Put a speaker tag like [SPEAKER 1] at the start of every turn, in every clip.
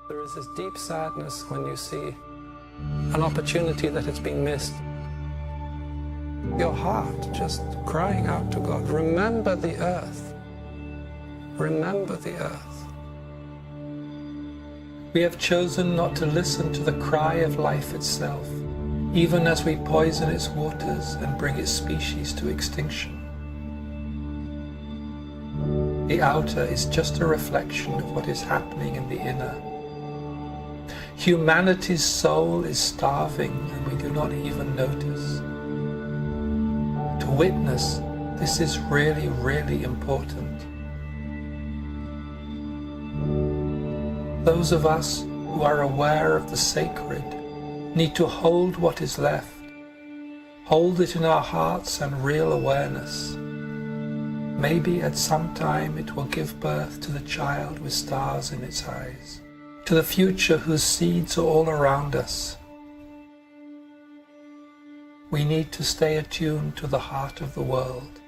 [SPEAKER 1] There is this deep sadness when you see an opportunity that has been missed. Your heart just crying out to God, remember the earth. Remember the earth. We have chosen not to listen to the cry of life itself, even as we poison its waters and bring its species to extinction. The outer is just a reflection of what is happening in the inner. Humanity's soul is starving and we do not even notice. To witness, this is really, really important. Those of us who are aware of the sacred need to hold what is left, hold it in our hearts and real awareness. Maybe at some time it will give birth to the child with stars in its eyes, to the future whose seeds are all around us. We need to stay attuned to the heart of the world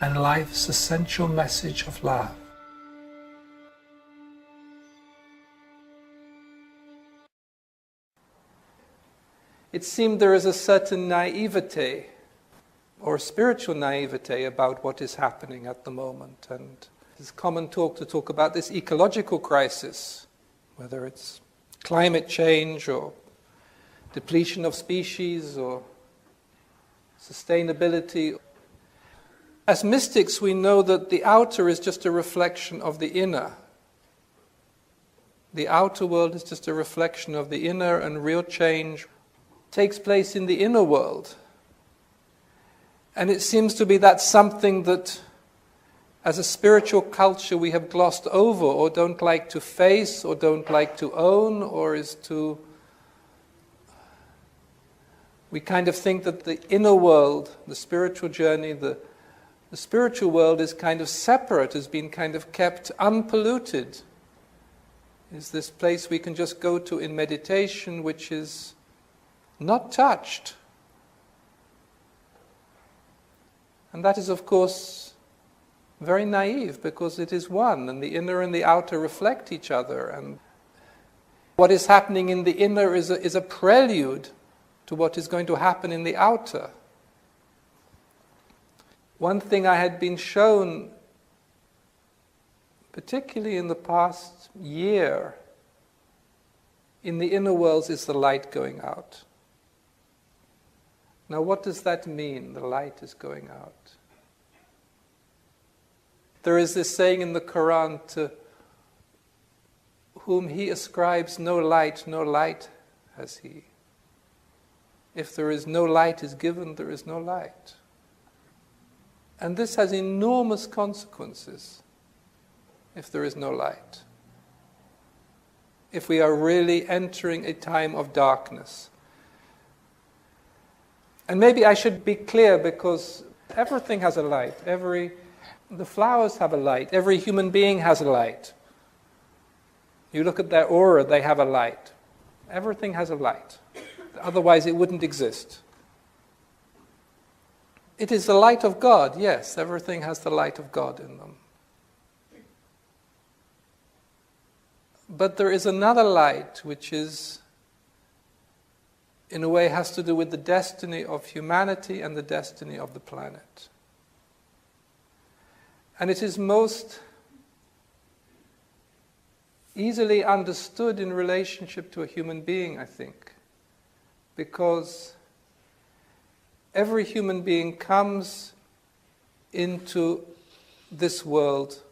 [SPEAKER 1] and life's essential message of love.
[SPEAKER 2] It seemed there is a certain naivete, or spiritual naivete, about what is happening at the moment. And it's common talk to talk about this ecological crisis, whether it's climate change or depletion of species or sustainability. As mystics, we know that the outer is just a reflection of the inner. The outer world is just a reflection of the inner, and real change takes place in the inner world. And it seems to be that's something that, as a spiritual culture, we have glossed over or don't like to face or don't like to own, or is to... We kind of think that the inner world, the spiritual journey, the spiritual world is kind of separate, has been kind of kept unpolluted. Is this place we can just go to in meditation, which is not touched. And that is, of course, very naive, because it is one, and the inner and the outer reflect each other. And what is happening in the inner is a prelude to what is going to happen in the outer. One thing I had been shown, particularly in the past year, in the inner worlds, is the light going out. Now, what does that mean, the light is going out? There is this saying in the Quran, to whom he ascribes no light has he. If there is no light is given, there is no light. And this has enormous consequences if there is no light. If we are really entering a time of darkness. And maybe I should be clear, because everything has a light. The flowers have a light. Every human being has a light. You look at their aura, they have a light. Everything has a light. Otherwise it wouldn't exist. It is the light of God, yes. Everything has the light of God in them. But there is another light which is, in a way, has to do with the destiny of humanity and the destiny of the planet. And it is most easily understood in relationship to a human being, I think, because every human being comes into this world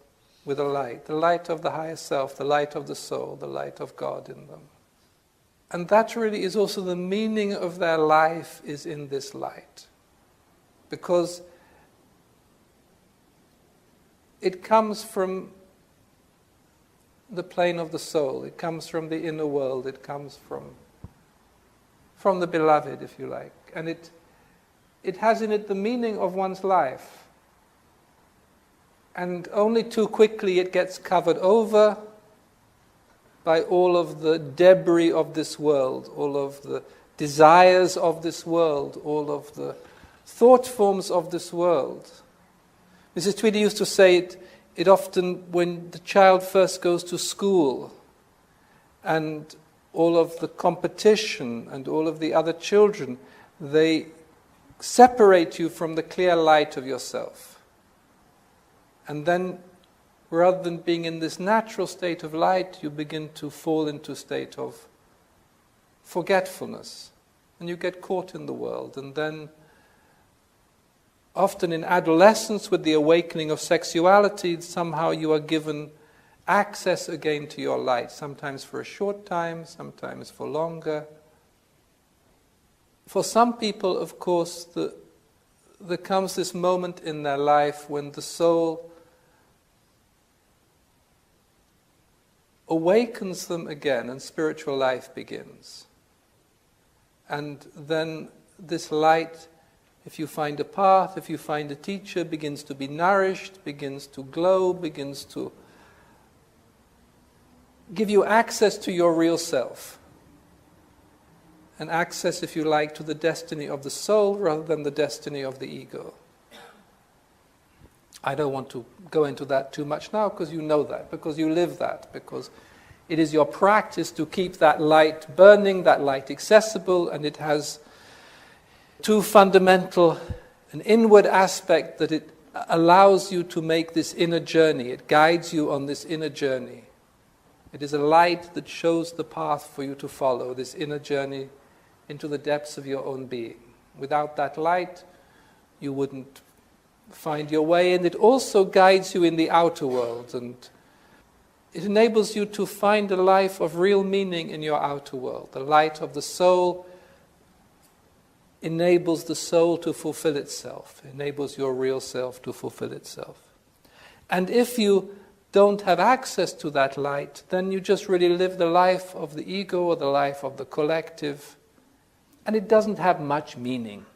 [SPEAKER 2] with a light, the light of the higher self, the light of the soul, the light of God in them. And that really is also the meaning of their life, is in this light. Because it comes from the plane of the soul, it comes from the inner world, it comes from the beloved, if you like. And it has in it the meaning of one's life. And only too quickly it gets covered over by all of the debris of this world, all of the desires of this world, all of the thought forms of this world. Mrs. Tweedy used to say it it often, when the child first goes to school and all of the competition and all of the other children, they separate you from the clear light of yourself. And then, rather than being in this natural state of light, you begin to fall into a state of forgetfulness. And you get caught in the world. And then, often in adolescence, with the awakening of sexuality, somehow you are given access again to your light, sometimes for a short time, sometimes for longer. For some people, of course, there comes this moment in their life when the soul awakens them again and spiritual life begins. And then this light, if you find a path, if you find a teacher, begins to be nourished, begins to glow, begins to give you access to your real self. And access, if you like, to the destiny of the soul rather than the destiny of the ego. I don't want to go into that too much now because you know that, because you live that, because it is your practice to keep that light burning, that light accessible, and it has two fundamental, an inward aspect that it allows you to make this inner journey. It guides you on this inner journey. It is a light that shows the path for you to follow, this inner journey into the depths of your own being. Without that light, you wouldn't find your way, and it also guides you in the outer world, and it enables you to find a life of real meaning in your outer world. The light of the soul enables the soul to fulfill itself, enables your real self to fulfill itself. And if you don't have access to that light, then you just really live the life of the ego or the life of the collective, and it doesn't have much meaning.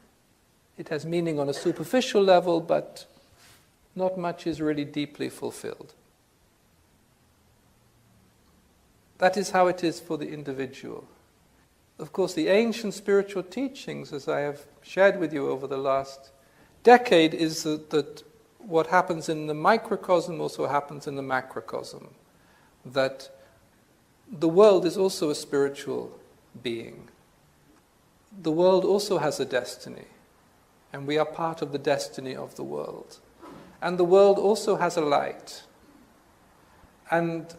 [SPEAKER 2] It has meaning on a superficial level, but not much is really deeply fulfilled. That is how it is for the individual. Of course, the ancient spiritual teachings, as I have shared with you over the last decade, is that what happens in the microcosm also happens in the macrocosm. That the world is also a spiritual being. The world also has a destiny, and we are part of the destiny of the world. And the world also has a light. And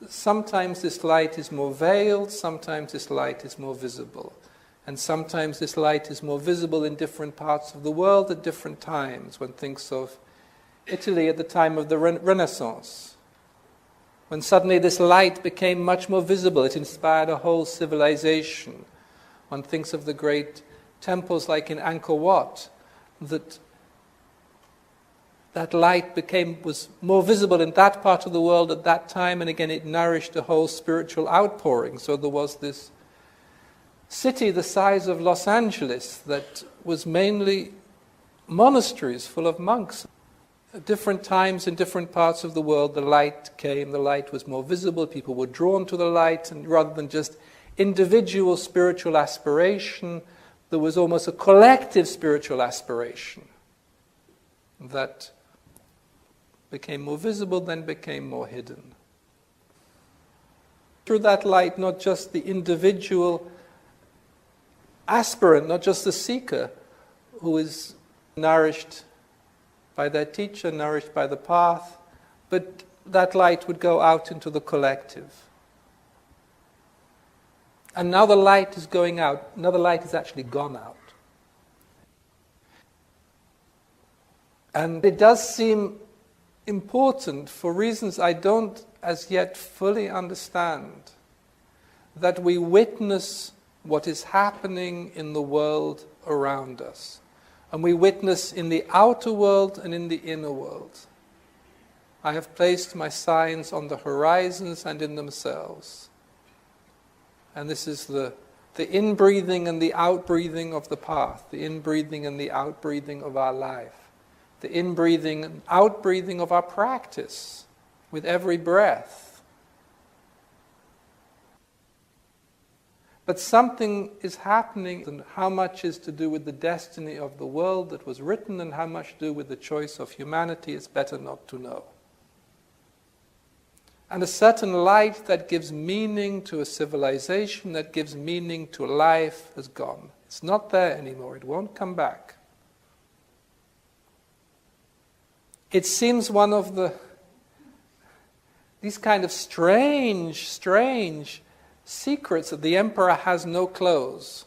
[SPEAKER 2] sometimes this light is more veiled, sometimes this light is more visible. And sometimes this light is more visible in different parts of the world at different times. One thinks of Italy at the time of the Renaissance, when suddenly this light became much more visible. It inspired a whole civilization. One thinks of the great temples like in Angkor Wat, that light was more visible in that part of the world at that time, and again it nourished a whole spiritual outpouring. So there was this city the size of Los Angeles that was mainly monasteries full of monks. At different times in different parts of the world, the light came, the light was more visible, people were drawn to the light, and rather than just individual spiritual aspiration, there was almost a collective spiritual aspiration that became more visible, then became more hidden. Through that light, not just the individual aspirant, not just the seeker, who is nourished by their teacher, nourished by the path, but that light would go out into the collective. And now the light is going out. Now the light has actually gone out. And it does seem important, for reasons I don't as yet fully understand, that we witness what is happening in the world around us. And we witness in the outer world and in the inner world. I have placed my signs on the horizons and in themselves. And this is the in-breathing and the out-breathing of the path, the in-breathing and the out-breathing of our life, the in-breathing and out-breathing of our practice with every breath. But something is happening, and how much is to do with the destiny of the world that was written and how much to do with the choice of humanity, it's better not to know. And a certain light that gives meaning to a civilization, that gives meaning to life, has gone. It's not there anymore. It won't come back. It seems one of these kind of strange secrets that the emperor has no clothes.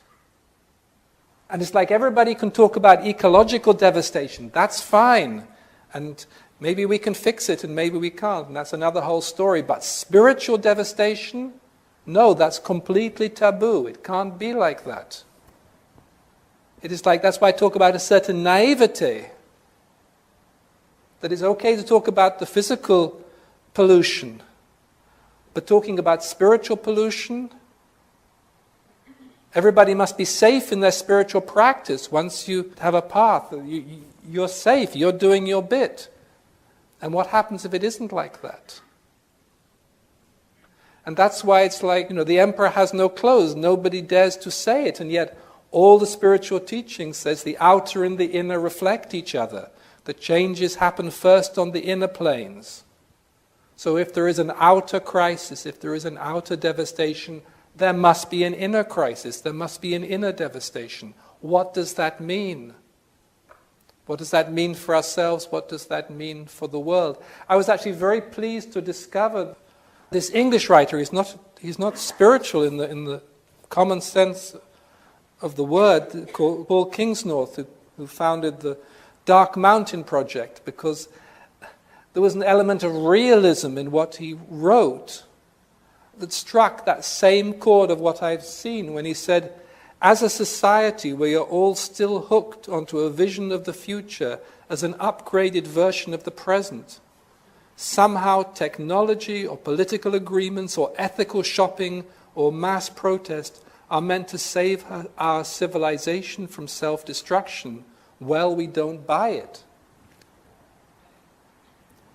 [SPEAKER 2] And it's like everybody can talk about ecological devastation. That's fine. And maybe we can fix it and maybe we can't. And that's another whole story. But spiritual devastation? No, that's completely taboo. It can't be like that. It is like, that's why I talk about a certain naivete. That it's okay to talk about the physical pollution. But talking about spiritual pollution, everybody must be safe in their spiritual practice. Once you have a path, you're safe, you're doing your bit. And what happens if it isn't like that? And that's why it's like, the emperor has no clothes, nobody dares to say it, and yet all the spiritual teaching says the outer and the inner reflect each other. The changes happen first on the inner planes. So if there is an outer crisis, if there is an outer devastation, there must be an inner crisis, there must be an inner devastation. What does that mean? What does that mean for ourselves? What does that mean for the world? I was actually very pleased to discover this English writer. He's not spiritual in the common sense of the word, called Paul Kingsnorth, who founded the Dark Mountain Project, because there was an element of realism in what he wrote that struck that same chord of what I've seen when he said, as a society we are all still hooked onto a vision of the future as an upgraded version of the present. Somehow technology or political agreements or ethical shopping or mass protest are meant to save our civilization from self-destruction. Well, we don't buy it.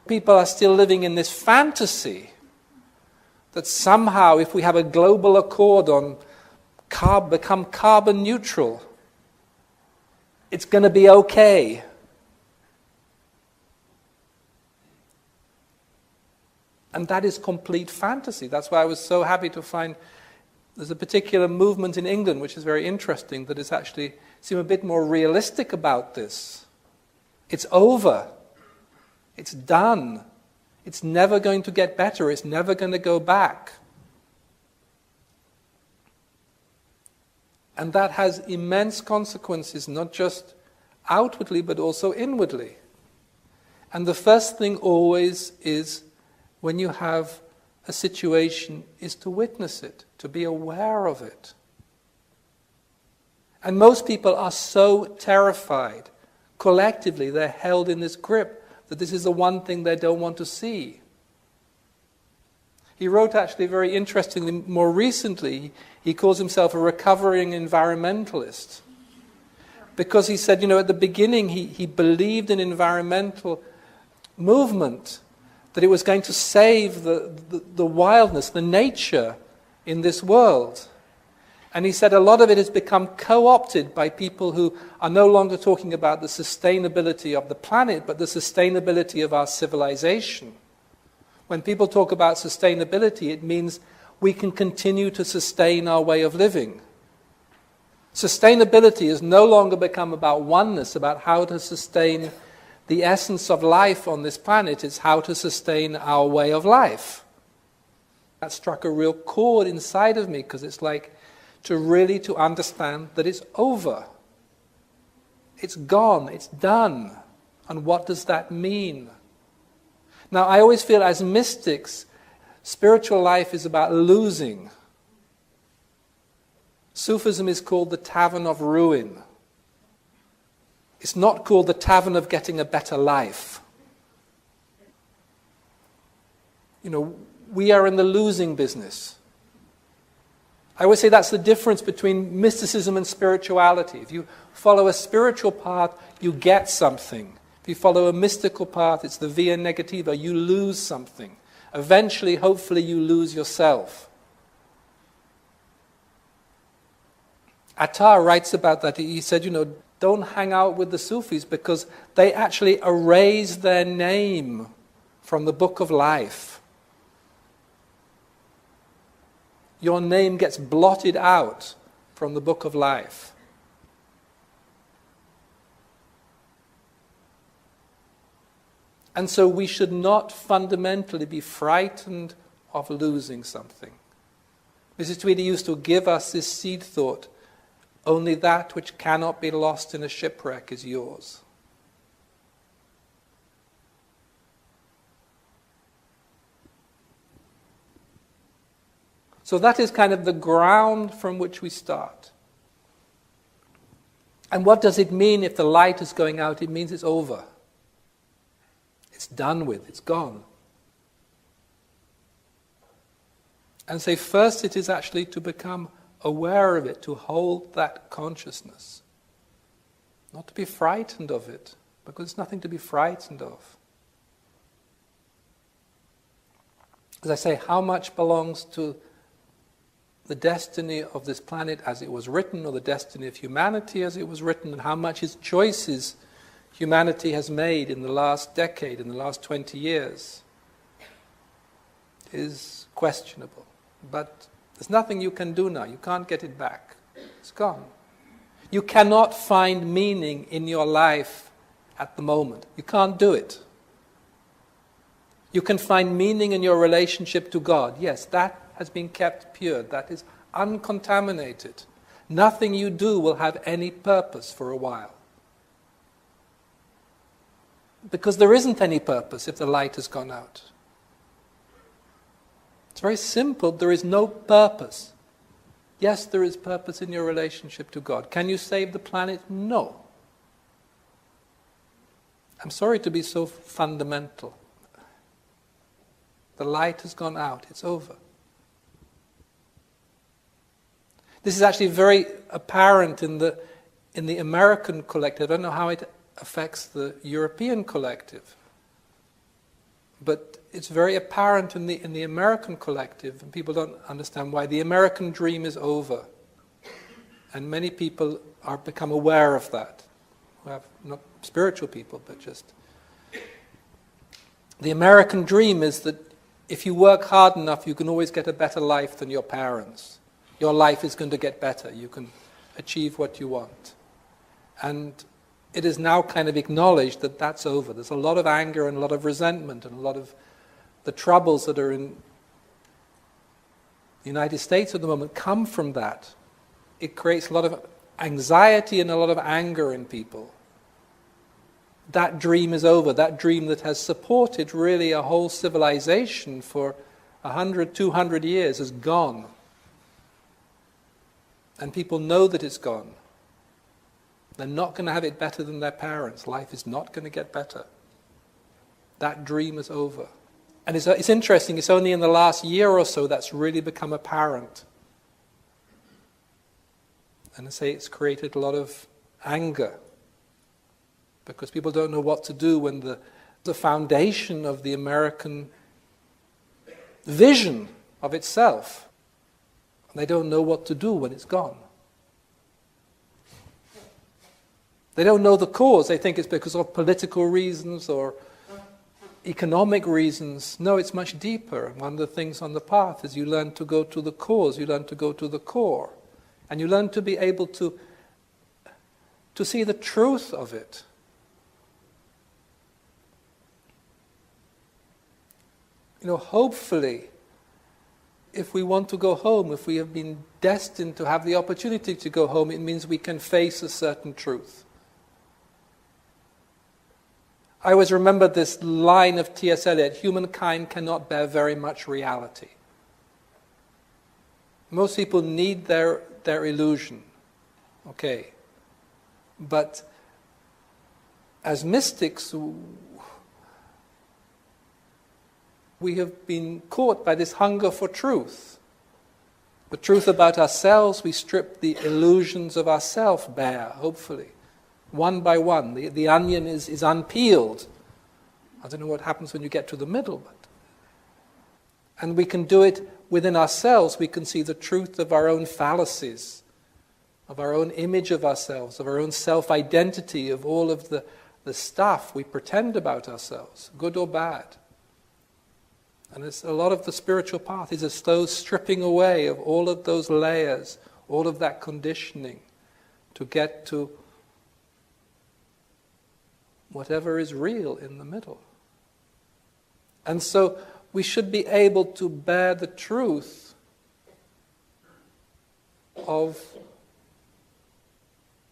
[SPEAKER 2] People are still living in this fantasy that somehow if we have a global accord on become carbon neutral, it's going to be okay. And that is complete fantasy. That's why I was so happy to find there's a particular movement in England which is very interesting that is actually seem a bit more realistic about this. It's over. It's done. It's never going to get better. It's never going to go back. And that has immense consequences, not just outwardly, but also inwardly. And the first thing always is, when you have a situation, is to witness it, to be aware of it. And most people are so terrified. Collectively, they're held in this grip that this is the one thing they don't want to see. He wrote actually very interestingly, more recently, he calls himself a recovering environmentalist. Because he said, at the beginning he believed in environmental movement, that it was going to save the wildness, the nature in this world. And he said a lot of it has become co-opted by people who are no longer talking about the sustainability of the planet, but the sustainability of our civilization. When people talk about sustainability, it means we can continue to sustain our way of living. Sustainability has no longer become about oneness, about how to sustain the essence of life on this planet. It's how to sustain our way of life. That struck a real chord inside of me, because it's like to understand that it's over. It's gone, it's done. And what does that mean? Now, I always feel as mystics, spiritual life is about losing. Sufism is called the Tavern of Ruin. It's not called the Tavern of Getting a Better Life. We are in the losing business. I always say that's the difference between mysticism and spirituality. If you follow a spiritual path, you get something. If you follow a mystical path, it's the via negativa, you lose something. Eventually, hopefully, you lose yourself. Attar writes about that. He said, don't hang out with the Sufis because they actually erase their name from the book of life. Your name gets blotted out from the book of life. And so we should not fundamentally be frightened of losing something. Mrs. Tweedy used to give us this seed thought: only that which cannot be lost in a shipwreck is yours. So that is kind of the ground from which we start. And what does it mean if the light is going out? It means it's over. It's done with, it's gone. And say first it is actually to become aware of it, to hold that consciousness. Not to be frightened of it, because there's nothing to be frightened of. As I say, how much belongs to the destiny of this planet as it was written, or the destiny of humanity as it was written, and how much is choices humanity has made in the last decade, in the last 20 years, is questionable. But there's nothing you can do now. You can't get it back. It's gone. You cannot find meaning in your life at the moment. You can't do it. You can find meaning in your relationship to God. Yes, that has been kept pure. That is uncontaminated. Nothing you do will have any purpose for a while. Because there isn't any purpose if the light has gone out. It's very simple. There is no purpose. Yes, there is purpose in your relationship to God. Can you save the planet? No. I'm sorry to be so fundamental. The light has gone out. It's over. This is actually very apparent in the American collective. I don't know how it affects the European collective, but it's very apparent in the American collective, and people don't understand why. The American dream is over, and many people are become aware of that. Who have not spiritual people, but just the American dream is that if you work hard enough, you can always get a better life than your parents. Your life is going to get better. You can achieve what you want, and it is now kind of acknowledged that that's over. There's a lot of anger and a lot of resentment and a lot of the troubles that are in the United States at the moment come from that. It creates a lot of anxiety and a lot of anger in people. That dream is over. That dream that has supported really a whole civilization for 100, 200 years is gone. And people know that it's gone. They're not going to have it better than their parents. Life is not going to get better. That dream is over. And it's interesting, it's only in the last year or so that's really become apparent. And I say it's created a lot of anger, because people don't know what to do when the foundation of the American vision of itself, they don't know what to do when it's gone. They don't know the cause. They think it's because of political reasons or economic reasons. No, it's much deeper. One of the things on the path is you learn to go to the cause, you learn to go to the core, and you learn to be able to see the truth of it. Hopefully, if we want to go home, if we have been destined to have the opportunity to go home, it means we can face a certain truth. I always remember this line of T.S. Eliot: humankind cannot bear very much reality. Most people need their illusion. Okay. But as mystics, we have been caught by this hunger for truth. The truth about ourselves. We strip the illusions of ourself bare, hopefully. One by one. The onion is unpeeled. I don't know what happens when you get to the middle. And we can do it within ourselves. We can see the truth of our own fallacies, of our own image of ourselves, of our own self-identity, of all of the stuff we pretend about ourselves, good or bad. And it's a lot of the spiritual path is a slow stripping away of all of those layers, all of that conditioning, to get to whatever is real in the middle. And so we should be able to bear the truth of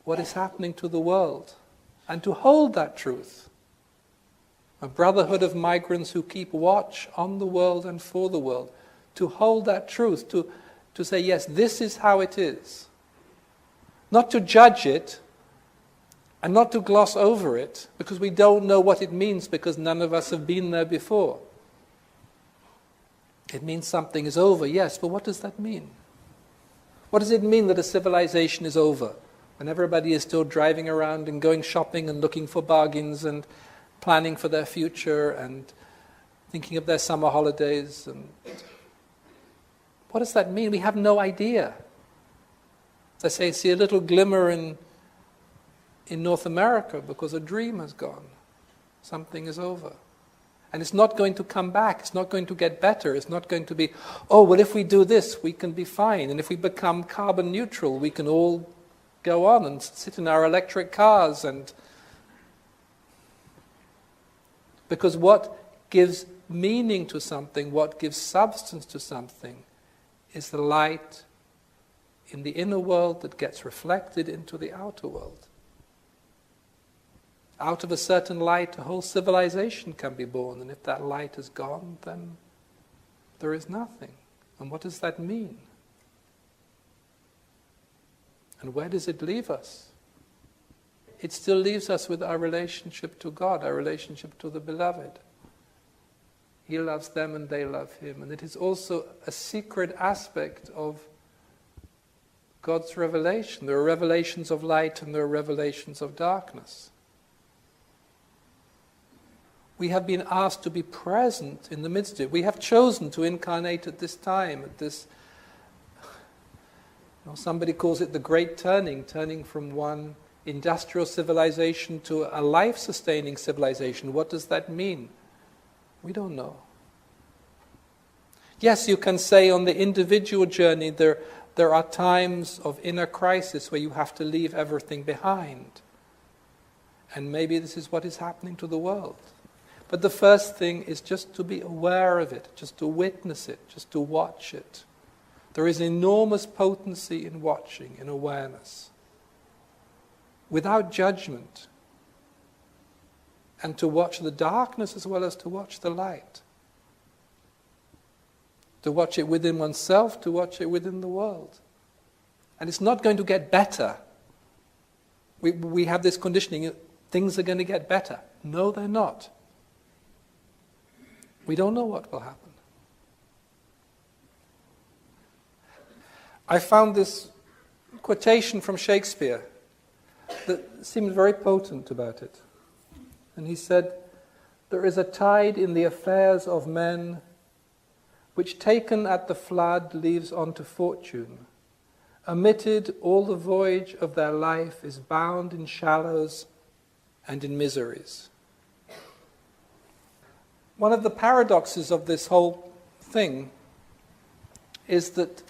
[SPEAKER 2] what is happening to the world, and to hold that truth. A brotherhood of migrants who keep watch on the world and for the world, to hold that truth, to say, yes, this is how it is. Not to judge it, and not to gloss over it, because we don't know what it means, because none of us have been there before. It means something is over, yes, but what does that mean? What does it mean that a civilization is over, when everybody is still driving around and going shopping and looking for bargains and planning for their future and thinking of their summer holidays? And what does that mean? We have no idea. As I say, see a little glimmer in North America because a dream has gone. Something is over. And it's not going to come back. It's not going to get better. It's not going to be, oh, well, if we do this, we can be fine. And if we become carbon neutral, we can all go on and sit in our electric cars. And because what gives meaning to something, what gives substance to something, is the light in the inner world that gets reflected into the outer world. Out of a certain light, a whole civilization can be born, and if that light is gone, then there is nothing. And what does that mean? And where does it leave us? It still leaves us with our relationship to God, our relationship to the Beloved. He loves them and they love Him. And it is also a secret aspect of God's revelation. There are revelations of light and there are revelations of darkness. We have been asked to be present in the midst of it. We have chosen to incarnate at this time, at this, somebody calls it the great turning from one industrial civilization to a life-sustaining civilization. What does that mean? We don't know. Yes, you can say on the individual journey there are times of inner crisis where you have to leave everything behind. And maybe this is what is happening to the world. But the first thing is just to be aware of it, just to witness it, just to watch it. There is enormous potency in watching, in awareness, without judgment. And to watch the darkness as well as to watch the light. To watch it within oneself, to watch it within the world. And it's not going to get better. We have this conditioning, things are going to get better. No, they're not. We don't know what will happen. I found this quotation from Shakespeare that seemed very potent about it. And he said, "There is a tide in the affairs of men which taken at the flood leaves unto fortune. Omitted, all the voyage of their life is bound in shallows and in miseries." One of the paradoxes of this whole thing is that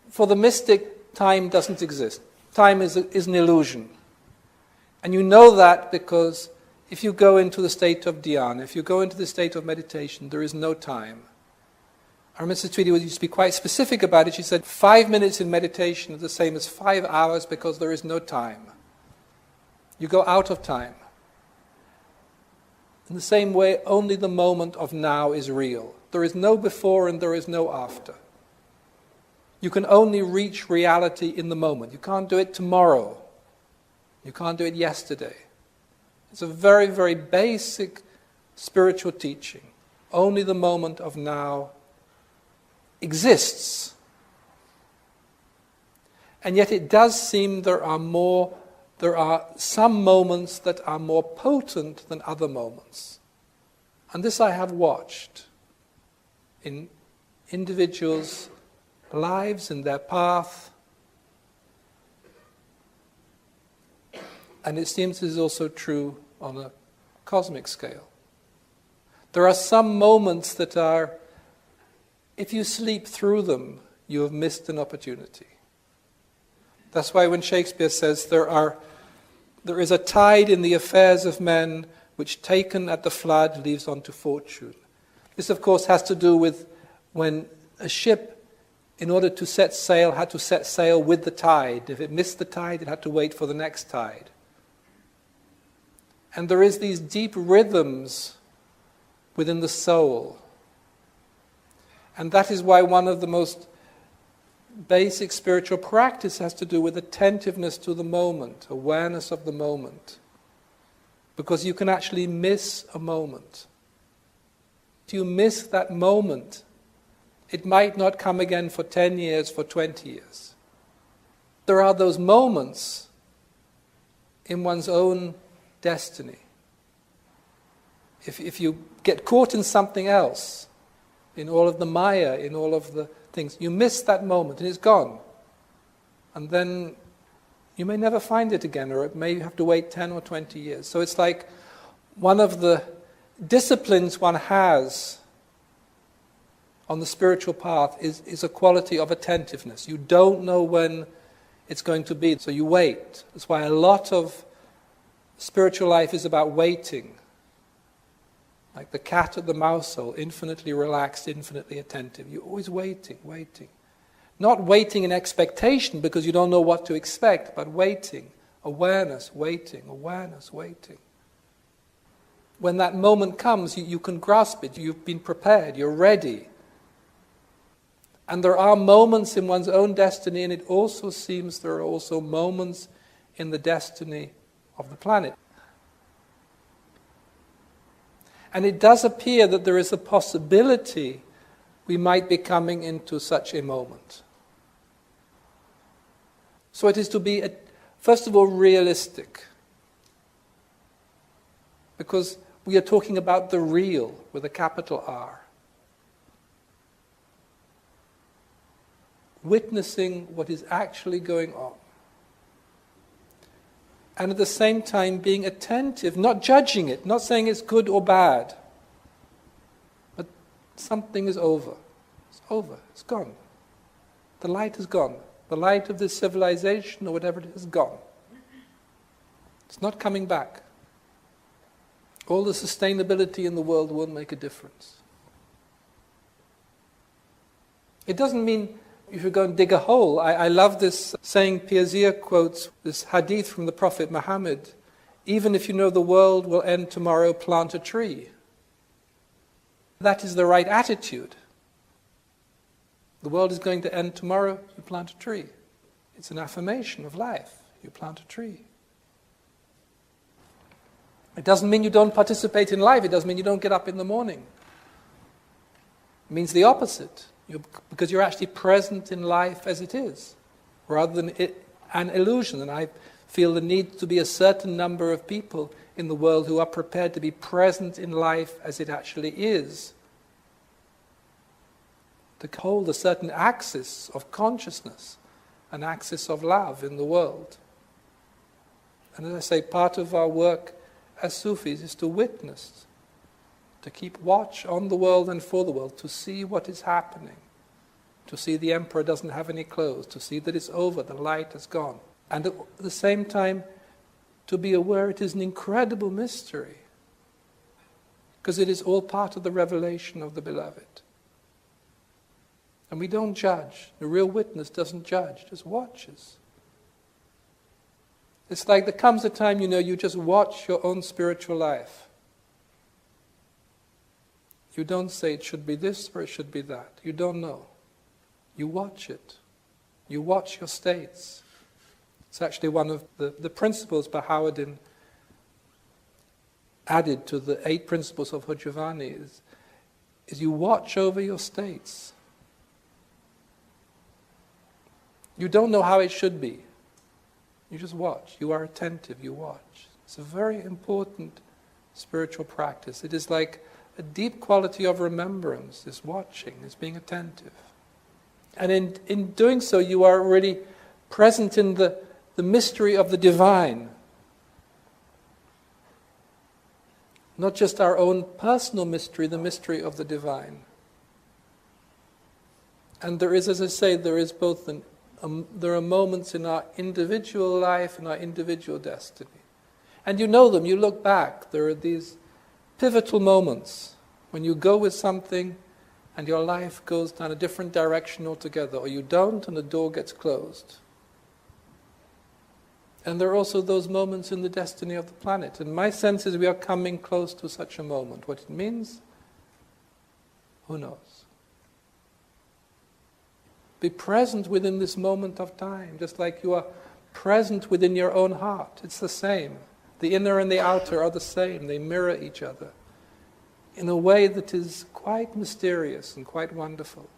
[SPEAKER 2] for the mystic, time doesn't exist. Time is an illusion. And you know that because if you go into the state of dhyana, if you go into the state of meditation, there is no time. Our Mrs. Tweedy used to be quite specific about it. She said 5 minutes in meditation is the same as 5 hours because there is no time. You go out of time. In the same way, only the moment of now is real. There is no before and there is no after. You can only reach reality in the moment. You can't do it tomorrow. You can't do it yesterday. It's a very, very basic spiritual teaching. Only the moment of now exists. And yet it does seem there are some moments that are more potent than other moments. And this I have watched in individuals' lives, in their path. And it seems this is also true on a cosmic scale. There are some moments that are, if you sleep through them, you have missed an opportunity. That's why when Shakespeare says there is a tide in the affairs of men which taken at the flood leaves unto fortune. This of course has to do with when a ship, in order to set sail, had to set sail with the tide. If it missed the tide, it had to wait for the next tide. And there is these deep rhythms within the soul. And that is why one of the most basic spiritual practice has to do with attentiveness to the moment, awareness of the moment. Because you can actually miss a moment. If you miss that moment, it might not come again for 10 years, for 20 years. There are those moments in one's own destiny. If you get caught in something else, in all of the maya, in all of the things, you miss that moment and it's gone. And then you may never find it again, or it may have to wait 10 or 20 years. So it's like one of the disciplines one has on the spiritual path is a quality of attentiveness. You don't know when it's going to be, so you wait. That's why a lot of spiritual life is about waiting. Like the cat at the mouse hole, infinitely relaxed, infinitely attentive. You're always waiting, waiting. Not waiting in expectation because you don't know what to expect, but waiting, awareness, waiting, awareness, waiting. When that moment comes, you can grasp it. You've been prepared, you're ready. And there are moments in one's own destiny, and it also seems there are also moments in the destiny of the planet. And it does appear that there is a possibility we might be coming into such a moment. So it is to be, first of all, realistic. Because we are talking about the real, with a capital R. Witnessing what is actually going on. And at the same time being attentive, not judging it, not saying it's good or bad. But something is over. It's over. It's gone. The light is gone. The light of this civilization or whatever it is gone. It's not coming back. All the sustainability in the world won't make a difference. It doesn't mean you should go and dig a hole. I love this saying Piazir quotes, this hadith from the Prophet Muhammad, even if you know the world will end tomorrow, plant a tree. That is the right attitude. The world is going to end tomorrow, you plant a tree. It's an affirmation of life. You plant a tree. It doesn't mean you don't participate in life. It doesn't mean you don't get up in the morning. It means the opposite. Because you're actually present in life as it is, rather than an illusion. And I feel the need to be a certain number of people in the world who are prepared to be present in life as it actually is. To hold a certain axis of consciousness, an axis of love in the world. And as I say, part of our work as Sufis is to witness, to keep watch on the world and for the world, to see what is happening, to see the emperor doesn't have any clothes, to see that it's over, the light has gone. And at the same time, to be aware it is an incredible mystery, because it is all part of the revelation of the Beloved. And we don't judge. The real witness doesn't judge, just watches. It's like there comes a time, you just watch your own spiritual life. You don't say it should be this or it should be that. You don't know. You watch it. You watch your states. It's actually one of the principles Baha'u'llah added to the 8 principles of Vaughan-Lee is you watch over your states. You don't know how it should be. You just watch. You are attentive. You watch. It's a very important spiritual practice. It is like a deep quality of remembrance, is watching, is being attentive. And in doing so, you are really present in the mystery of the divine. Not just our own personal mystery, the mystery of the divine. And there is, as I say, there is both there are moments in our individual life and our individual destiny. And you know them, you look back, there are these pivotal moments when you go with something and your life goes down a different direction altogether, or you don't and the door gets closed. And there are also those moments in the destiny of the planet. And my sense is we are coming close to such a moment. What it means, who knows? Be present within this moment of time, just like you are present within your own heart. It's the same. The inner and the outer are the same. They mirror each other in a way that is quite mysterious and quite wonderful.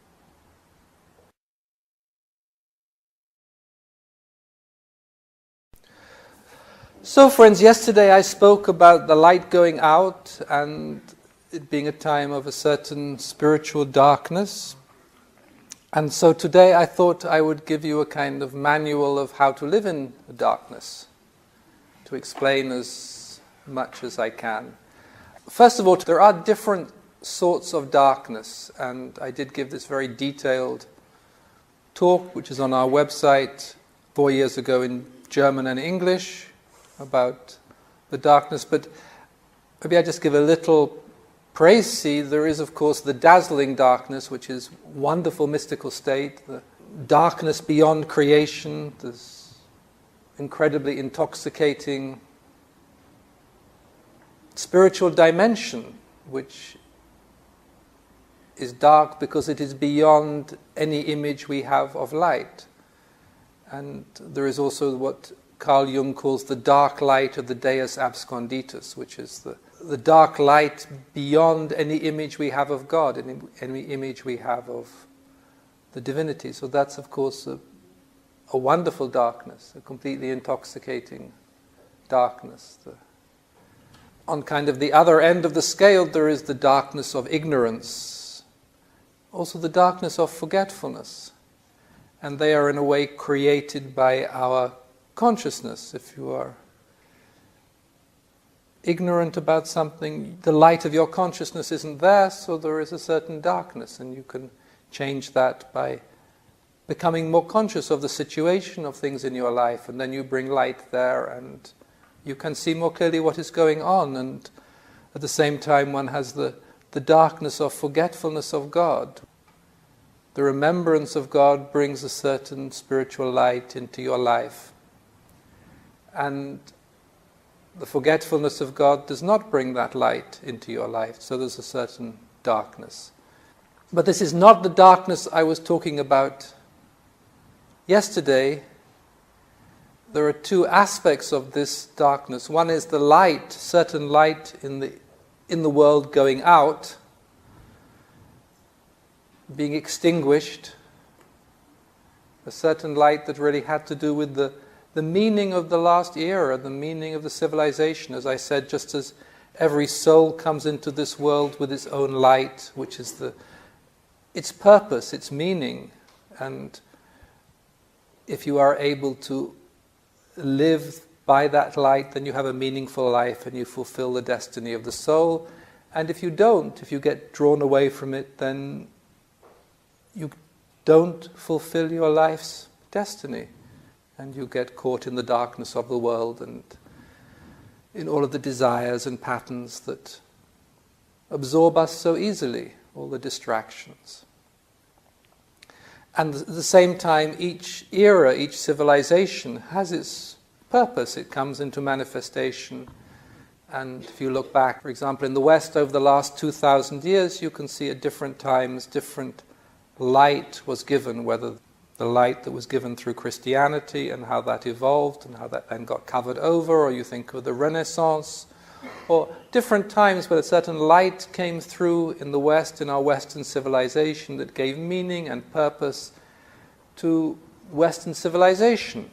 [SPEAKER 2] So friends, yesterday I spoke about the light going out and it being a time of a certain spiritual darkness. And so today I thought I would give you a kind of manual of how to live in the darkness, to explain as much as I can. First of all, there are different sorts of darkness, and I did give this very detailed talk, which is on our website 4 years ago in German and English, about the darkness. But maybe I just give a little praise. See, there is, of course, the dazzling darkness, which is wonderful mystical state, the darkness beyond creation, this incredibly intoxicating spiritual dimension, which is dark because it is beyond any image we have of light. And there is also what Carl Jung calls the dark light of the Deus absconditus, which is the dark light beyond any image we have of God, any image we have of the divinity. So that's, of course, a wonderful darkness, a completely intoxicating darkness. On kind of the other end of the scale, there is the darkness of ignorance, also the darkness of forgetfulness. And they are in a way created by our consciousness. If you are ignorant about something, the light of your consciousness isn't there, so there is a certain darkness, and you can change that by becoming more conscious of the situation of things in your life, and then you bring light there, and you can see more clearly what is going on, and at the same time one has the darkness of forgetfulness of God. The remembrance of God brings a certain spiritual light into your life, and the forgetfulness of God does not bring that light into your life, so there's a certain darkness. But this is not the darkness I was talking about yesterday. There are two aspects of this darkness. One is the light, certain light in the world going out, being extinguished, a certain light that really had to do with the meaning of the last era, the meaning of the civilization. As I said, just as every soul comes into this world with its own light, which is its purpose, its meaning, and if you are able to live by that light, then you have a meaningful life and you fulfill the destiny of the soul. And if you don't, if you get drawn away from it, then you don't fulfill your life's destiny, and you get caught in the darkness of the world and in all of the desires and patterns that absorb us so easily, all the distractions. And at the same time, each era, each civilization has its purpose. It comes into manifestation. And if you look back, for example, in the West over the last 2,000 years, you can see at different times different light was given, whether the light that was given through Christianity and how that evolved and how that then got covered over, or you think of the Renaissance, or different times where a certain light came through in the West, in our Western civilization, that gave meaning and purpose to Western civilization.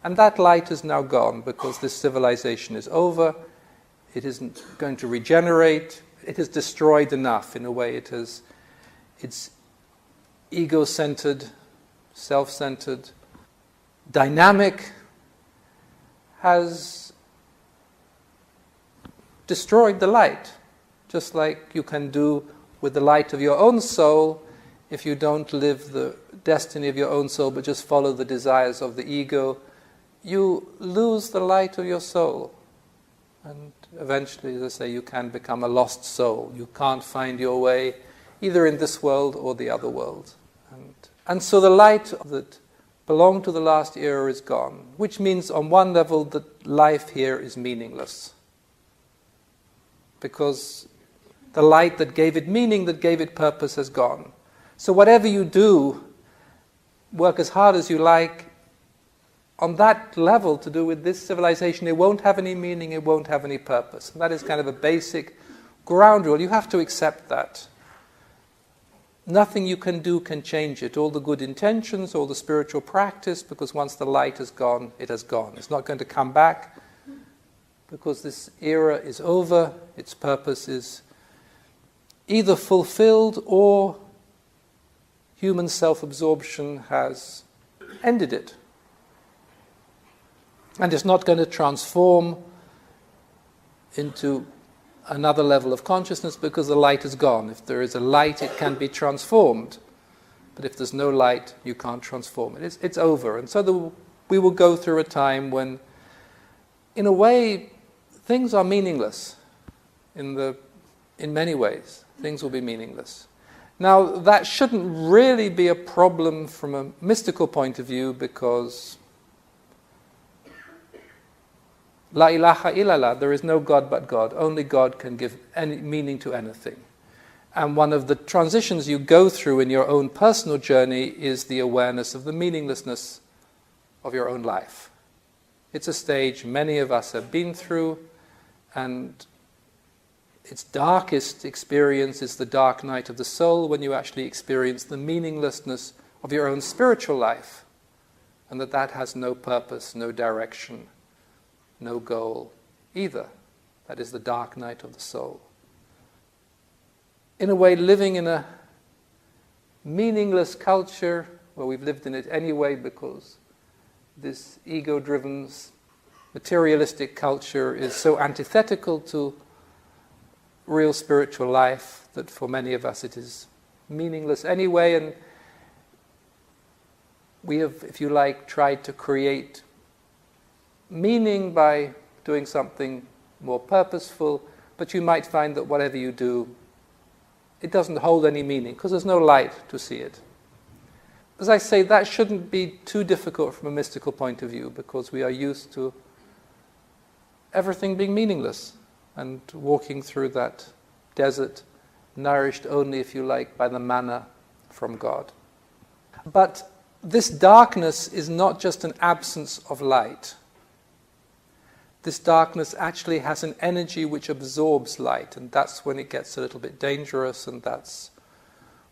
[SPEAKER 2] And that light is now gone because this civilization is over. It isn't going to regenerate. It has destroyed enough. In a way, it's ego-centered, self-centered, dynamic, has destroyed the light, just like you can do with the light of your own soul if you don't live the destiny of your own soul but just follow the desires of the ego. You lose the light of your soul. And eventually, as I say, you can become a lost soul. You can't find your way either in this world or the other world. And so the light that belonged to the last era is gone, which means on one level that life here is meaningless. Because the light that gave it meaning, that gave it purpose, has gone. So whatever you do, work as hard as you like, on that level to do with this civilization, it won't have any meaning, it won't have any purpose. And that is kind of a basic ground rule. You have to accept that. Nothing you can do can change it. All the good intentions, all the spiritual practice, because once the light has gone, it has gone. It's not going to come back, because this era is over, its purpose is either fulfilled or human self-absorption has ended it. And it's not going to transform into another level of consciousness because the light is gone. If there is a light, it can be transformed. But if there's no light, you can't transform it. It's over. And so we will go through a time when, in a way, things are meaningless. In many ways, things will be meaningless. Now, that shouldn't really be a problem from a mystical point of view, because La ilaha illallah, there is no God but God. Only God can give any meaning to anything. And one of the transitions you go through in your own personal journey is the awareness of the meaninglessness of your own life. It's a stage many of us have been through, and its darkest experience is the dark night of the soul, when you actually experience the meaninglessness of your own spiritual life, and that has no purpose, no direction, no goal either. That is the dark night of the soul. In a way, living in a meaningless culture, where we've lived in it anyway because this ego-driven, materialistic culture is so antithetical to real spiritual life that for many of us it is meaningless anyway, and we have, if you like, tried to create meaning by doing something more purposeful, but you might find that whatever you do, it doesn't hold any meaning because there's no light to see it. As I say, that shouldn't be too difficult from a mystical point of view, because we are used to everything being meaningless and walking through that desert, nourished only, if you like, by the manna from God. But this darkness is not just an absence of light. This darkness actually has an energy which absorbs light, and that's when it gets a little bit dangerous, and that's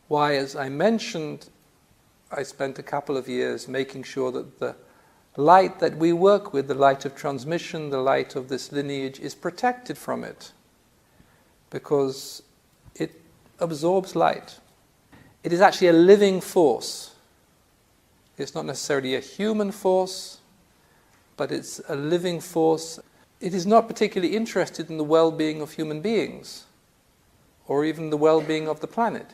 [SPEAKER 2] why, as I mentioned, I spent a couple of years making sure that the light that we work with, the light of transmission, the light of this lineage, is protected from it, because it absorbs light. It is actually a living force. It's not necessarily a human force, but it's a living force. It is not particularly interested in the well-being of human beings, or even the well-being of the planet.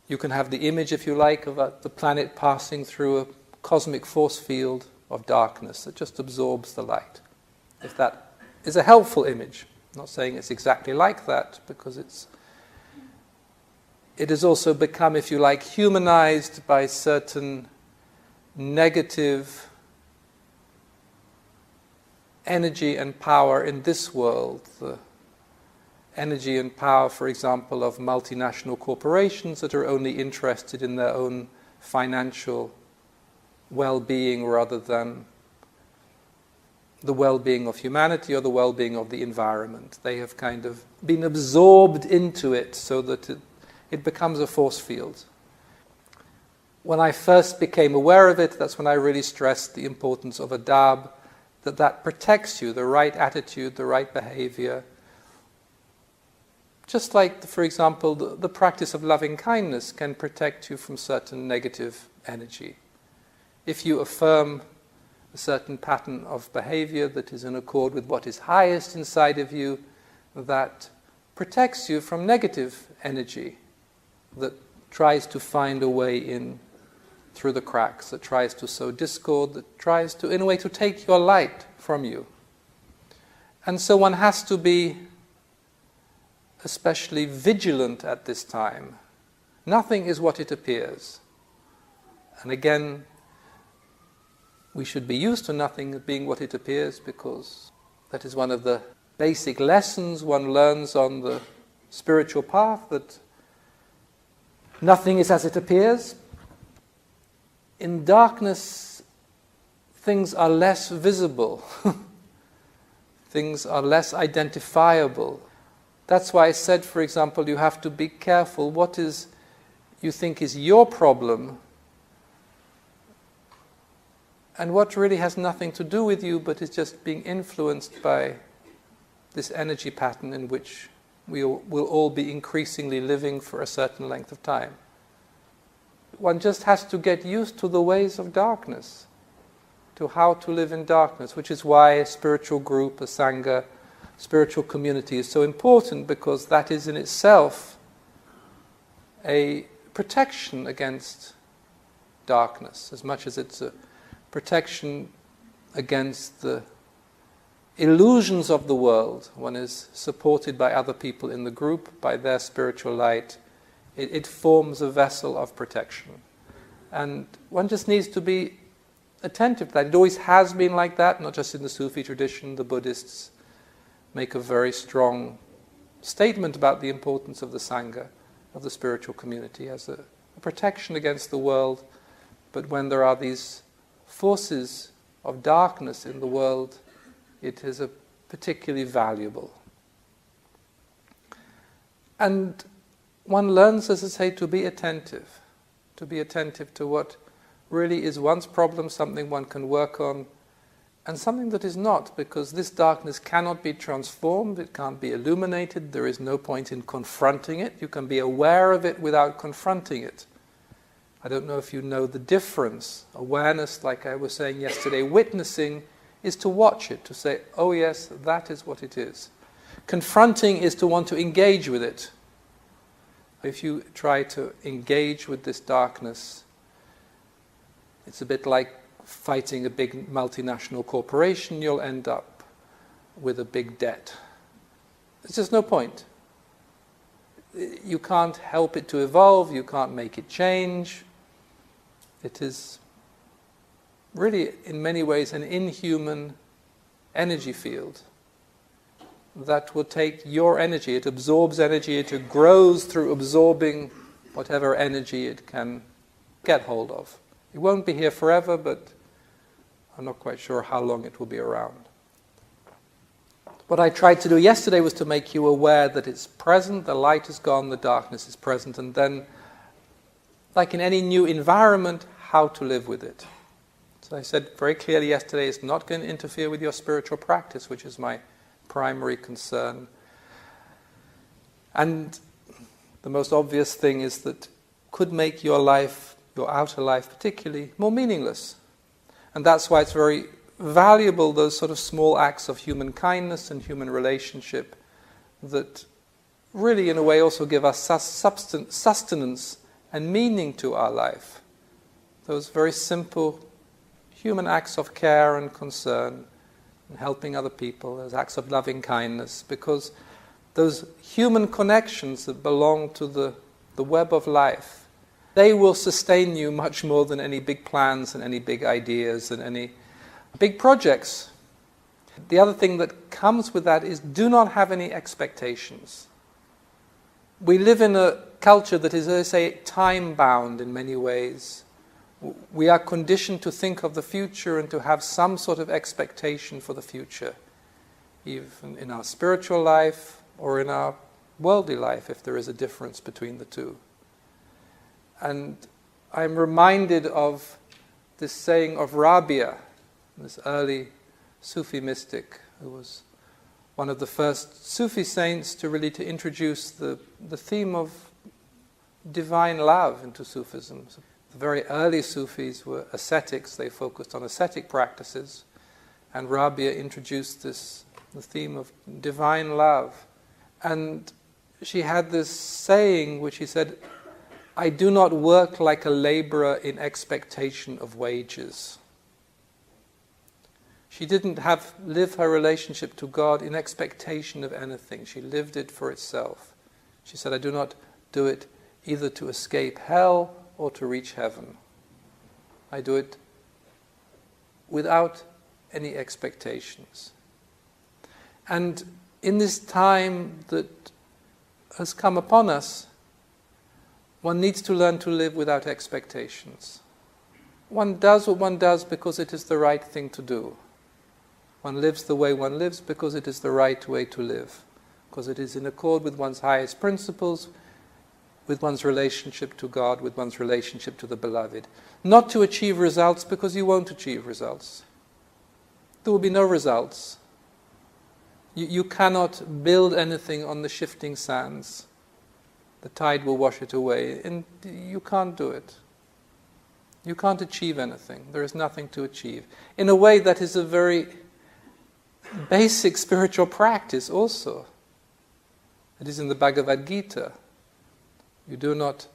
[SPEAKER 2] You can have the image, if you like, of the planet passing through a cosmic force field of darkness that just absorbs the light. If that is a helpful image. I'm not saying it's exactly like that, because it has also become, if you like, humanized by certain negative energy and power in this world. The energy and power, for example, of multinational corporations that are only interested in their own financial well-being rather than the well-being of humanity or the well-being of the environment. They have kind of been absorbed into it so that it becomes a force field. When I first became aware of it, that's when I really stressed the importance of adab, that protects you, the right attitude, the right behavior. Just like, for example, the practice of loving kindness can protect you from certain negative energy. If you affirm a certain pattern of behavior that is in accord with what is highest inside of you, that protects you from negative energy that tries to find a way in through the cracks, that tries to sow discord, that tries to, in a way, to take your light from you. And so one has to be especially vigilant at this time. Nothing is what it appears. And again, we should be used to nothing being what it appears, because that is one of the basic lessons one learns on the spiritual path, that nothing is as it appears. In darkness, things are less visible. Things are less identifiable. That's why I said, for example, you have to be careful what is you think is your problem and what really has nothing to do with you, but is just being influenced by this energy pattern in which we will all be increasingly living for a certain length of time. One just has to get used to the ways of darkness, to how to live in darkness, which is why a spiritual group, a sangha, spiritual community is so important, because that is in itself a protection against darkness, as much as it's a protection against the illusions of the world. One is supported by other people in the group, by their spiritual light. It forms a vessel of protection. And one just needs to be attentive to that. It always has been like that, not just in the Sufi tradition. The Buddhists make a very strong statement about the importance of the Sangha, of the spiritual community, as a protection against the world. But when there are these forces of darkness in the world, it is a particularly valuable. And one learns, as I say, to be attentive to what really is one's problem, something one can work on, and something that is not, because this darkness cannot be transformed, it can't be illuminated, there is no point in confronting it. You can be aware of it without confronting it. I don't know if you know the difference. Awareness, like I was saying yesterday, witnessing is to watch it, to say, oh yes, that is what it is. Confronting is to want to engage with it. If you try to engage with this darkness, it's a bit like fighting a big multinational corporation. You'll end up with a big debt. There's just no point. You can't help it to evolve, you can't make it change. It is really, in many ways, an inhuman energy field that will take your energy. It absorbs energy, it grows through absorbing whatever energy it can get hold of. It won't be here forever, but I'm not quite sure how long it will be around. What I tried to do yesterday was to make you aware that it's present, the light is gone, the darkness is present, and then, like in any new environment, how to live with it. So I said very clearly yesterday, it's not going to interfere with your spiritual practice, which is my primary concern. And the most obvious thing is that could make your life, your outer life particularly, more meaningless. And that's why it's very valuable, those sort of small acts of human kindness and human relationship that really in a way also give us sustenance and meaning to our life. Those very simple human acts of care and concern and helping other people, those acts of loving kindness, because those human connections that belong to the web of life, they will sustain you much more than any big plans and any big ideas and any big projects. The other thing that comes with that is do not have any expectations. We live in a culture that is, as I say, time-bound in many ways. We are conditioned to think of the future and to have some sort of expectation for the future, even in our spiritual life or in our worldly life, if there is a difference between the two. And I'm reminded of this saying of Rabia, this early Sufi mystic, who was one of the first Sufi saints to really introduce the theme of divine love into Sufism. The very early Sufis were ascetics, they focused on ascetic practices, and Rabia introduced the theme of divine love. And she had this saying which she said, "I do not work like a laborer in expectation of wages." She didn't live her relationship to God in expectation of anything. She lived it for itself. She said, "I do not do it either to escape hell or to reach heaven. I do it without any expectations." And in this time that has come upon us, one needs to learn to live without expectations. One does what one does because it is the right thing to do. One lives the way one lives because it is the right way to live, because it is in accord with one's highest principles, with one's relationship to God, with one's relationship to the beloved. Not to achieve results, because you won't achieve results. There will be no results. You cannot build anything on the shifting sands. The tide will wash it away, and you can't do it. You can't achieve anything. There is nothing to achieve. In a way, that is a very basic spiritual practice also. It is in the Bhagavad Gita. You do not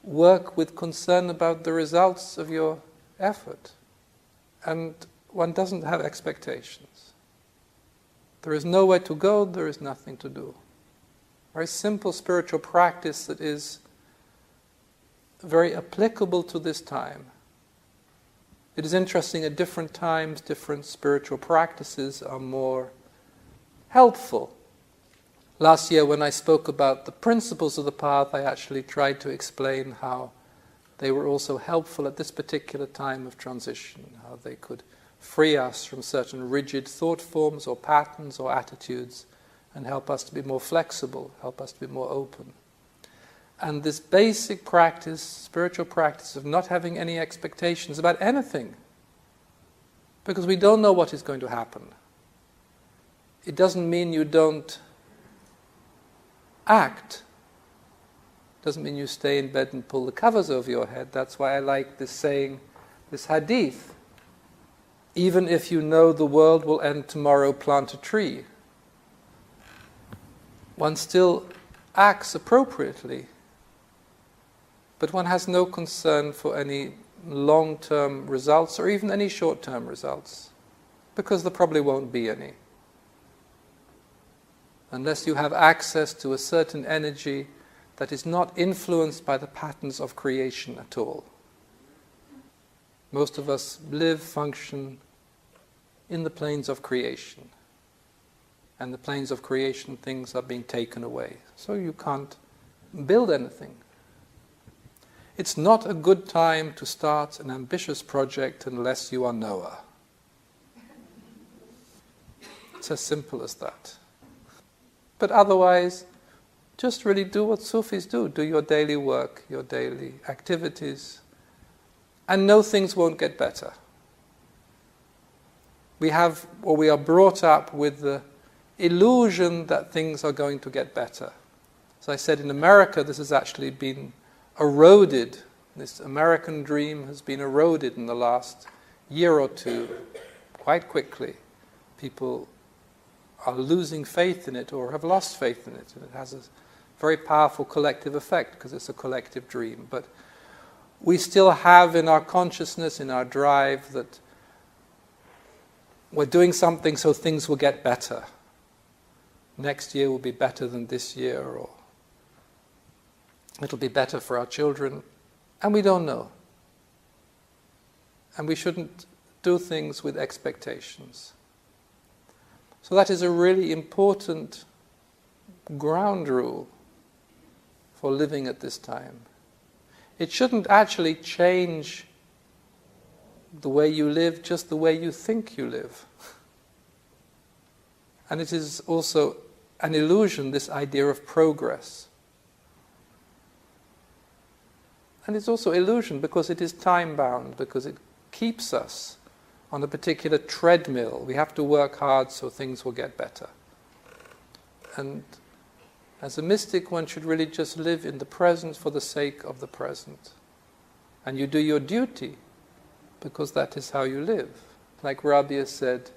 [SPEAKER 2] work with concern about the results of your effort. And one doesn't have expectations. There is nowhere to go, there is nothing to do. Very simple spiritual practice that is very applicable to this time. It is interesting, at different times, different spiritual practices are more helpful. Last year, when I spoke about the principles of the path, I actually tried to explain how they were also helpful at this particular time of transition, how they could free us from certain rigid thought forms or patterns or attitudes and help us to be more flexible, help us to be more open. And this basic practice, spiritual practice of not having any expectations about anything, because we don't know what is going to happen. It doesn't mean you don't act. Doesn't mean you stay in bed and pull the covers over your head. That's why I like this saying, this hadith. Even if you know the world will end tomorrow, plant a tree. One still acts appropriately, but one has no concern for any long-term results or even any short-term results, because there probably won't be any. Unless you have access to a certain energy that is not influenced by the patterns of creation at all. Most of us live, function in the planes of creation. And the planes of creation, things are being taken away. So you can't build anything. It's not a good time to start an ambitious project unless you are Noah. It's as simple as that. But otherwise, just really do what Sufis do. Do your daily work, your daily activities, and know things won't get better. We are brought up with the illusion that things are going to get better. As I said, in America, this has actually been eroded. This American dream has been eroded in the last year or two, quite quickly. People are losing faith in it or have lost faith in it. And it has a very powerful collective effect because it's a collective dream. But we still have in our consciousness, in our drive, that we're doing something so things will get better. Next year will be better than this year, or it'll be better for our children. And we don't know. And we shouldn't do things with expectations. So that is a really important ground rule for living at this time. It shouldn't actually change the way you live, just the way you think you live. And it is also an illusion, this idea of progress. And it's also illusion because it is time-bound, because it keeps us on a particular treadmill. We have to work hard so things will get better. And As a mystic, one should really just live in the present for the sake of the present. And you do your duty because that is how you live. Like Rabia said,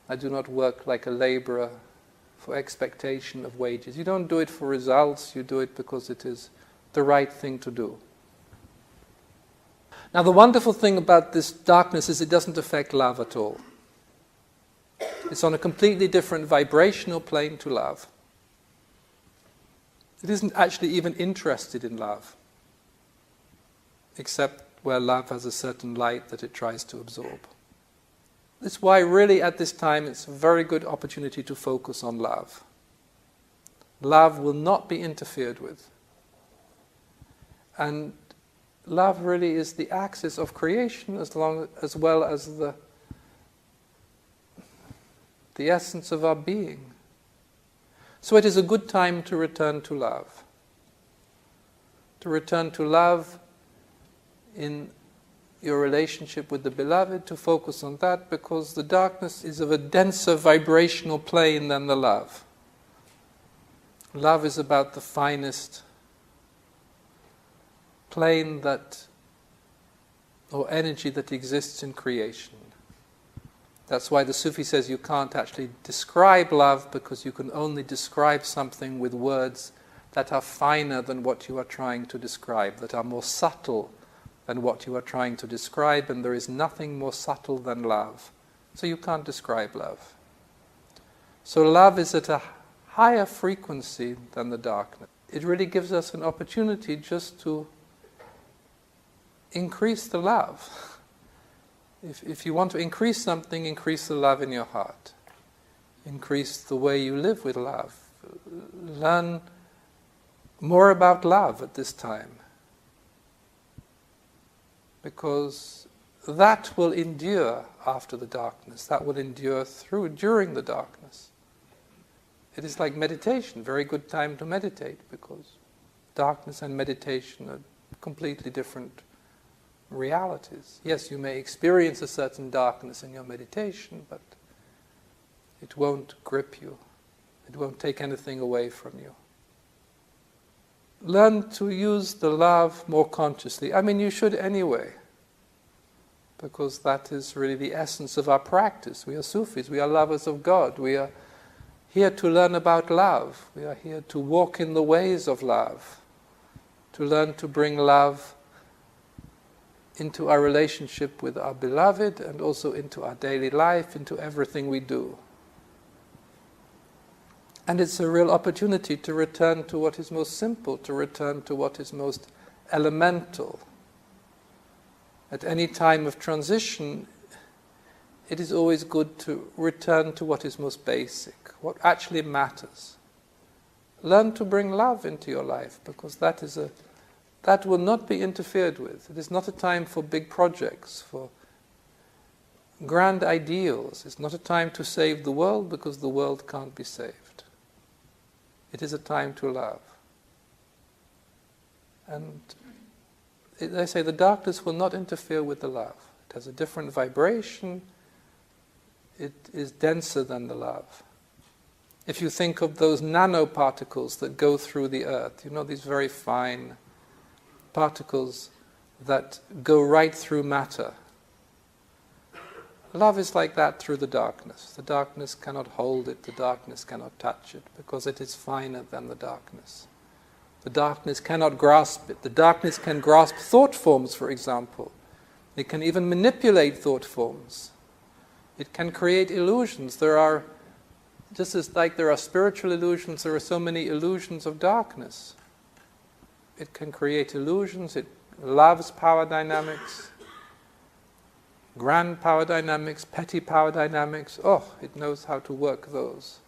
[SPEAKER 2] I do not work like a laborer for expectation of wages. You don't do it for results, you do it because it is the right thing to do. Now the wonderful thing about this darkness is it doesn't affect love at all. It's on a completely different vibrational plane to love. It isn't actually even interested in love, except where love has a certain light that it tries to absorb. That's why really at this time it's a very good opportunity to focus on love. Love will not be interfered with. And love really is the axis of creation as well as the essence of our being. So it is a good time to return to love. To return to love in your relationship with the beloved, to focus on that, because the darkness is of a denser vibrational plane than the love. Love is about the finest plane or energy that exists in creation. That's why the Sufi says you can't actually describe love, because you can only describe something with words that are finer than what you are trying to describe, that are more subtle than what you are trying to describe, and there is nothing more subtle than love. So you can't describe love. So love is at a higher frequency than the darkness. It really gives us an opportunity just to increase the love. If you want to increase something, increase the love in your heart. Increase the way you live with love. Learn more about love at this time. Because that will endure after the darkness. That will endure during the darkness. It is like meditation, very good time to meditate, because darkness and meditation are completely different realities. Yes, you may experience a certain darkness in your meditation, but it won't grip you. It won't take anything away from you. Learn to use the love more consciously. I mean, you should anyway, because that is really the essence of our practice. We are Sufis, we are lovers of God. We are here to learn about love. We are here to walk in the ways of love, to learn to bring love into our relationship with our beloved and also into our daily life, into everything we do. And it's a real opportunity to return to what is most simple, to return to what is most elemental. At any time of transition, it is always good to return to what is most basic, what actually matters. Learn to bring love into your life, because that will not be interfered with. It is not a time for big projects, for grand ideals. It's not a time to save the world, because the world can't be saved. It is a time to love. And they say the darkness will not interfere with the love. It has a different vibration. It is denser than the love. If you think of those nanoparticles that go through the earth, these very fine particles that go right through matter. Love is like that through the darkness. The darkness cannot hold it, the darkness cannot touch it, because it is finer than the darkness. The darkness cannot grasp it. The darkness can grasp thought forms, for example. It can even manipulate thought forms. It can create illusions. Just as like there are spiritual illusions, there are so many illusions of darkness. It can create illusions. It loves power dynamics, grand power dynamics, petty power dynamics. It knows how to work those.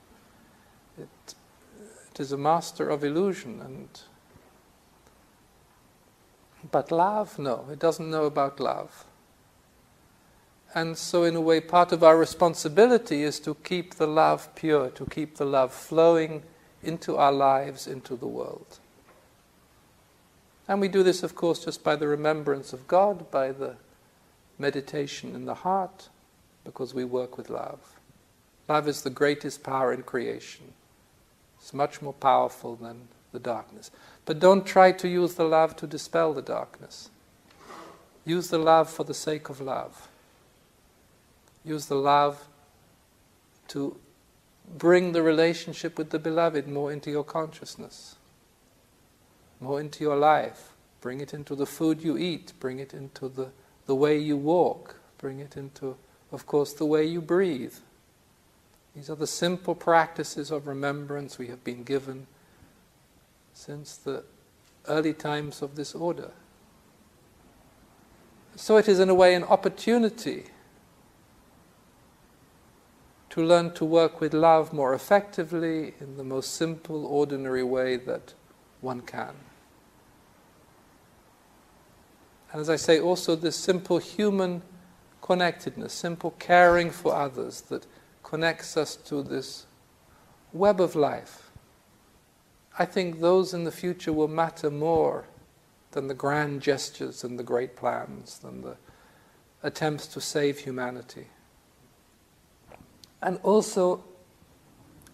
[SPEAKER 2] It is a master of illusion. But love, no, it doesn't know about love. And so in a way, part of our responsibility is to keep the love pure, to keep the love flowing into our lives, into the world. And we do this, of course, just by the remembrance of God, by the meditation in the heart, because we work with love. Love is the greatest power in creation. It's much more powerful than the darkness. But don't try to use the love to dispel the darkness. Use the love for the sake of love. Use the love to bring the relationship with the beloved more into your consciousness, more into your life. Bring it into the food you eat, bring it into the way you walk, bring it into, of course, the way you breathe. These are the simple practices of remembrance we have been given since the early times of this order. So it is in a way an opportunity to learn to work with love more effectively in the most simple, ordinary way that one can. And as I say, also this simple human connectedness, simple caring for others that connects us to this web of life. I think those in the future will matter more than the grand gestures and the great plans, than the attempts to save humanity. And also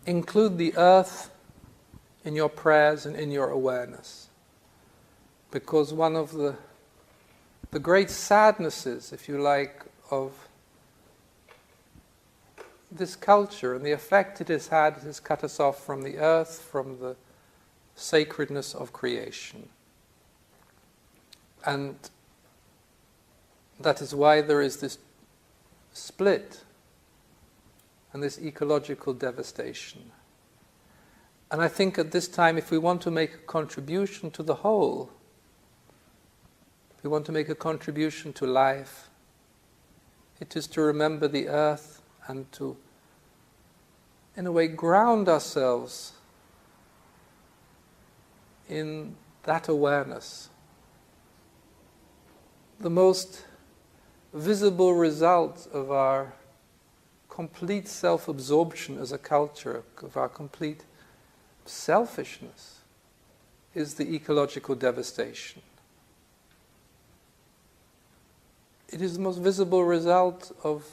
[SPEAKER 2] include the earth in your prayers and in your awareness. Because one of the great sadnesses, if you like, of this culture and the effect it has had has cut us off from the earth, from the sacredness of creation. And that is why there is this split and this ecological devastation. And I think at this time, if we want to make a contribution to the whole, if we want to make a contribution to life, it is to remember the earth and to, in a way, ground ourselves in that awareness. The most visible result of our complete self-absorption as a culture, of our complete selfishness, is the ecological devastation. It is the most visible result of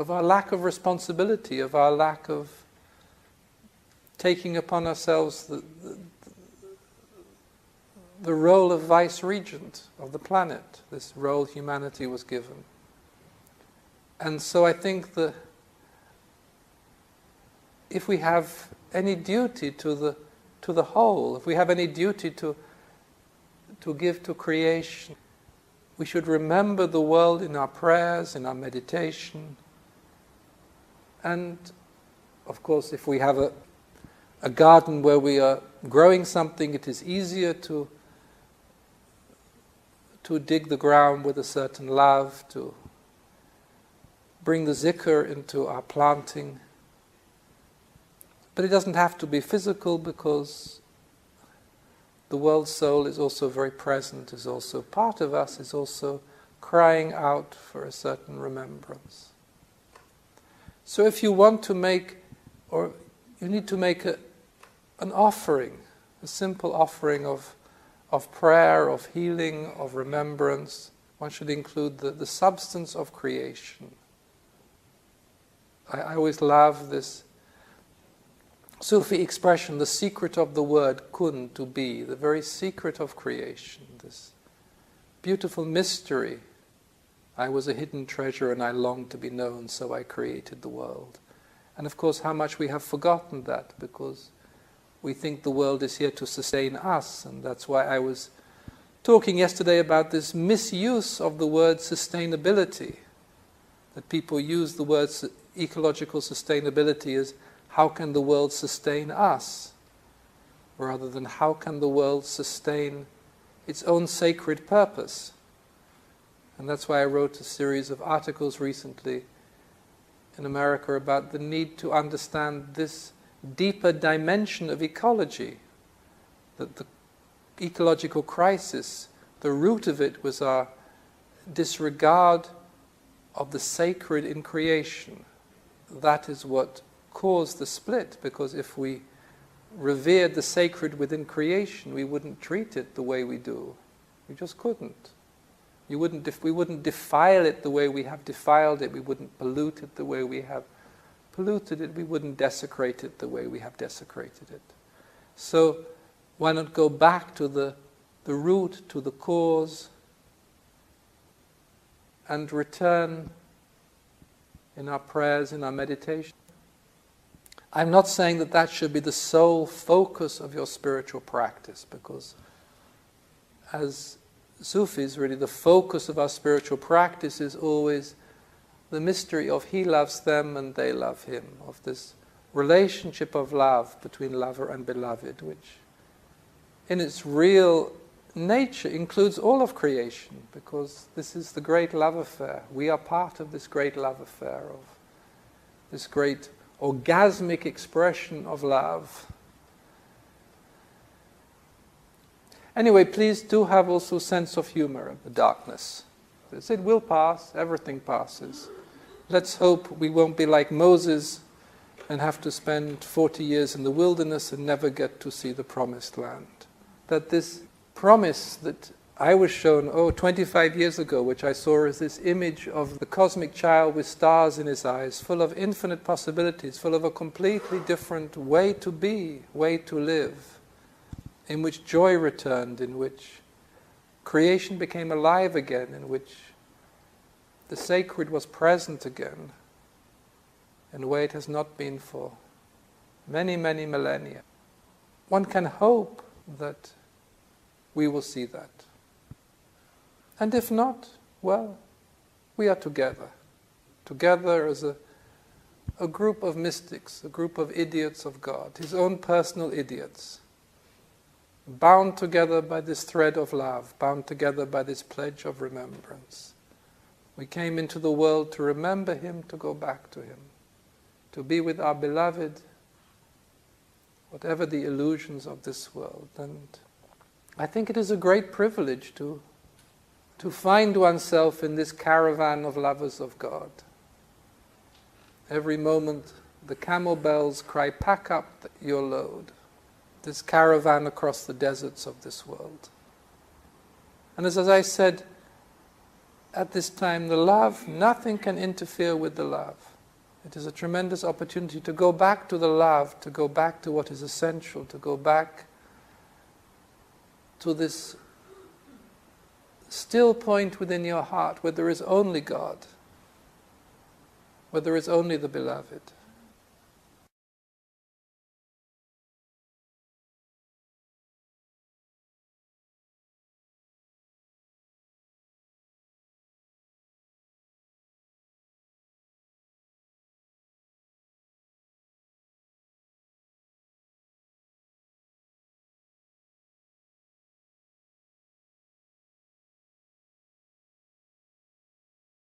[SPEAKER 2] our lack of responsibility, of our lack of taking upon ourselves the role of vice-regent of the planet, this role humanity was given. And so I think that if we have any duty to the whole, if we have any duty to give to creation, we should remember the world in our prayers, in our meditation. And of course, if we have a garden where we are growing something, it is easier to dig the ground with a certain love, to bring the zikr into our planting. But it doesn't have to be physical, because the world soul is also very present, is also part of us, is also crying out for a certain remembrance. So if you want to make, or you need to make an offering, a simple offering of prayer, of healing, of remembrance, one should include the substance of creation. I always love this Sufi expression, the secret of the word kun, to be, the very secret of creation, this beautiful mystery. I was a hidden treasure and I longed to be known, so I created the world. And of course, how much we have forgotten that, because we think the world is here to sustain us, and that's why I was talking yesterday about this misuse of the word sustainability, that people use the word ecological sustainability as how can the world sustain us, rather than how can the world sustain its own sacred purpose. And that's why I wrote a series of articles recently in America about the need to understand this deeper dimension of ecology, that the ecological crisis, the root of it was our disregard of the sacred in creation. That is what caused the split, because if we revered the sacred within creation, we wouldn't treat it the way we do. We just couldn't. We wouldn't defile it the way we have defiled it. We wouldn't pollute it the way we have polluted it, we wouldn't desecrate it the way we have desecrated it. So why not go back to the root, to the cause, and return in our prayers, in our meditation? I'm not saying that that should be the sole focus of your spiritual practice, because as Sufis, really the focus of our spiritual practice is always the mystery of he loves them and they love him, of this relationship of love between lover and beloved, which in its real nature includes all of creation, because this is the great love affair. We are part of this great love affair, of this great orgasmic expression of love. Anyway, please do have also a sense of humor in the darkness. It will pass, everything passes. Let's hope we won't be like Moses and have to spend 40 years in the wilderness and never get to see the promised land. That this promise that I was shown 25 years ago, which I saw as this image of the cosmic child with stars in his eyes, full of infinite possibilities, full of a completely different way to be, way to live, in which joy returned, in which creation became alive again, in which the sacred was present again, in a way it has not been for many, many millennia. One can hope that we will see that. And if not, well, we are together. Together as a group of mystics, a group of idiots of God, his own personal idiots, bound together by this thread of love, bound together by this pledge of remembrance. We came into the world to remember him, to go back to him, to be with our beloved, whatever the illusions of this world. And I think it is a great privilege to find oneself in this caravan of lovers of God. Every moment the camel bells cry, "Pack up your load," this caravan across the deserts of this world. And as I said, at this time, the love, nothing can interfere with the love. It is a tremendous opportunity to go back to the love, to go back to what is essential, to go back to this still point within your heart where there is only God, where there is only the beloved.